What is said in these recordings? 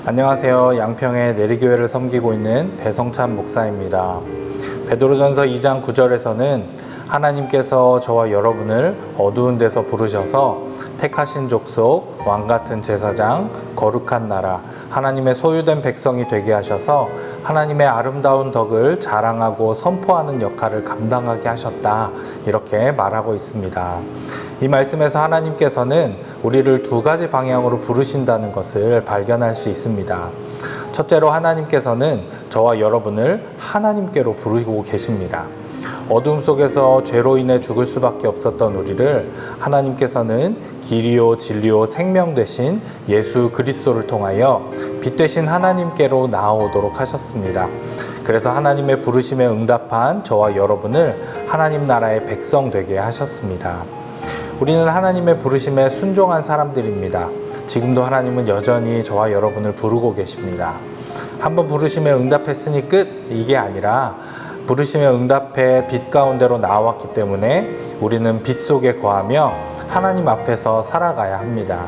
안녕하세요. 양평의 내리교회를 섬기고 있는 배성찬 목사입니다. 베드로전서 2장 9절에서는 하나님께서 저와 여러분을 어두운 데서 부르셔서 택하신 족속, 왕같은 제사장, 거룩한 나라, 하나님의 소유된 백성이 되게 하셔서 하나님의 아름다운 덕을 자랑하고 선포하는 역할을 감당하게 하셨다, 이렇게 말하고 있습니다. 이 말씀에서 하나님께서는 우리를 두 가지 방향으로 부르신다는 것을 발견할 수 있습니다. 첫째로 하나님께서는 저와 여러분을 하나님께로 부르고 계십니다. 어둠 속에서 죄로 인해 죽을 수밖에 없었던 우리를 하나님께서는 길이요 진리요 생명 되신 예수 그리스도를 통하여 빛 되신 하나님께로 나아오도록 하셨습니다. 그래서 하나님의 부르심에 응답한 저와 여러분을 하나님 나라의 백성 되게 하셨습니다. 우리는 하나님의 부르심에 순종한 사람들입니다. 지금도 하나님은 여전히 저와 여러분을 부르고 계십니다. 한번 부르심에 응답했으니 끝, 이게 아니라 부르심에 응답해 빛 가운데로 나왔기 때문에 우리는 빛 속에 거하며 하나님 앞에서 살아가야 합니다.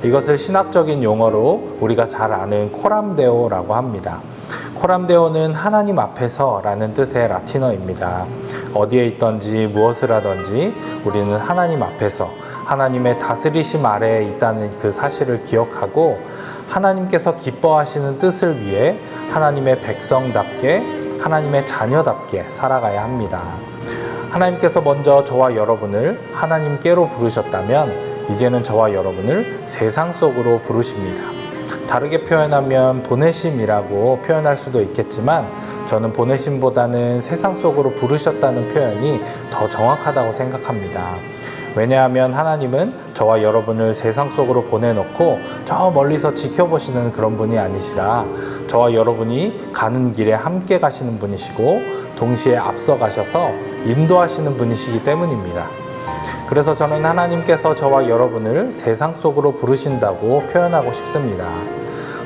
이것을 신학적인 용어로 우리가 잘 아는 코람데오라고 합니다. 코람데오는 하나님 앞에서 라는 뜻의 라틴어입니다. 어디에 있든지 무엇을 하든지 우리는 하나님 앞에서 하나님의 다스리심 아래에 있다는 그 사실을 기억하고 하나님께서 기뻐하시는 뜻을 위해 하나님의 백성답게 하나님의 자녀답게 살아가야 합니다. 하나님께서 먼저 저와 여러분을 하나님께로 부르셨다면 이제는 저와 여러분을 세상 속으로 부르십니다. 다르게 표현하면 보내심이라고 표현할 수도 있겠지만 저는 보내심보다는 세상 속으로 부르셨다는 표현이 더 정확하다고 생각합니다. 왜냐하면 하나님은 저와 여러분을 세상 속으로 보내놓고 저 멀리서 지켜보시는 그런 분이 아니시라 저와 여러분이 가는 길에 함께 가시는 분이시고 동시에 앞서 가셔서 인도하시는 분이시기 때문입니다. 그래서 저는 하나님께서 저와 여러분을 세상 속으로 부르신다고 표현하고 싶습니다.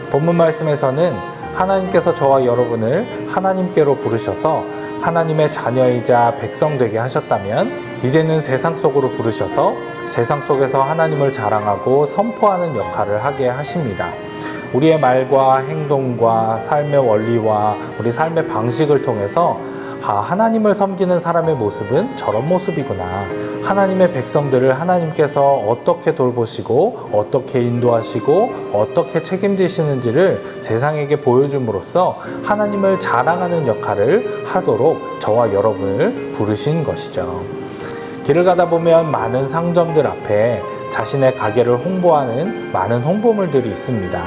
본문 말씀에서는 하나님께서 저와 여러분을 하나님께로 부르셔서 하나님의 자녀이자 백성 되게 하셨다면 이제는 세상 속으로 부르셔서 세상 속에서 하나님을 자랑하고 선포하는 역할을 하게 하십니다. 우리의 말과 행동과 삶의 원리와 우리 삶의 방식을 통해서 하나님을 섬기는 사람의 모습은 저런 모습이구나. 하나님의 백성들을 하나님께서 어떻게 돌보시고 어떻게 인도하시고 어떻게 책임지시는지를 세상에게 보여줌으로써 하나님을 자랑하는 역할을 하도록 저와 여러분을 부르신 것이죠. 길을 가다 보면 많은 상점들 앞에 자신의 가게를 홍보하는 많은 홍보물들이 있습니다.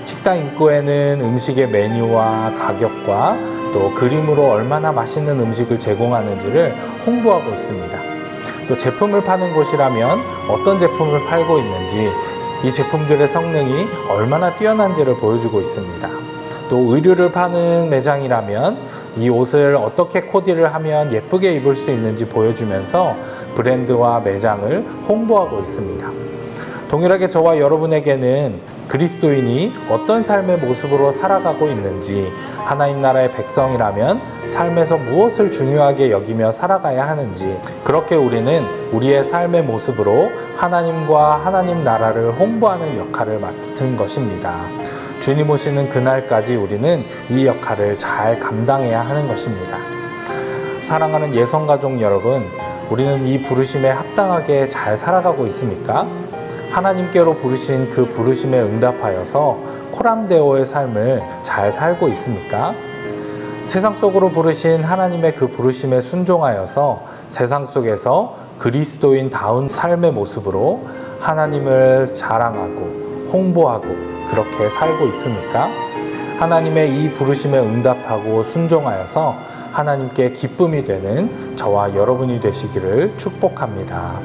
식당 입구에는 음식의 메뉴와 가격과 또 그림으로 얼마나 맛있는 음식을 제공하는지를 홍보하고 있습니다. 또 제품을 파는 곳이라면 어떤 제품을 팔고 있는지, 이 제품들의 성능이 얼마나 뛰어난지를 보여주고 있습니다. 또 의류를 파는 매장이라면 이 옷을 어떻게 코디를 하면 예쁘게 입을 수 있는지 보여주면서 브랜드와 매장을 홍보하고 있습니다. 동일하게 저와 여러분에게는 그리스도인이 어떤 삶의 모습으로 살아가고 있는지, 하나님 나라의 백성이라면 삶에서 무엇을 중요하게 여기며 살아가야 하는지, 그렇게 우리는 우리의 삶의 모습으로 하나님과 하나님 나라를 홍보하는 역할을 맡은 것입니다. 주님 오시는 그날까지 우리는 이 역할을 잘 감당해야 하는 것입니다. 사랑하는 예성가족 여러분, 우리는 이 부르심에 합당하게 잘 살아가고 있습니까? 하나님께로 부르신 그 부르심에 응답하여서 코람데오의 삶을 잘 살고 있습니까? 세상 속으로 부르신 하나님의 그 부르심에 순종하여서 세상 속에서 그리스도인다운 삶의 모습으로 하나님을 자랑하고 홍보하고 그렇게 살고 있습니까? 하나님의 이 부르심에 응답하고 순종하여서 하나님께 기쁨이 되는 저와 여러분이 되시기를 축복합니다.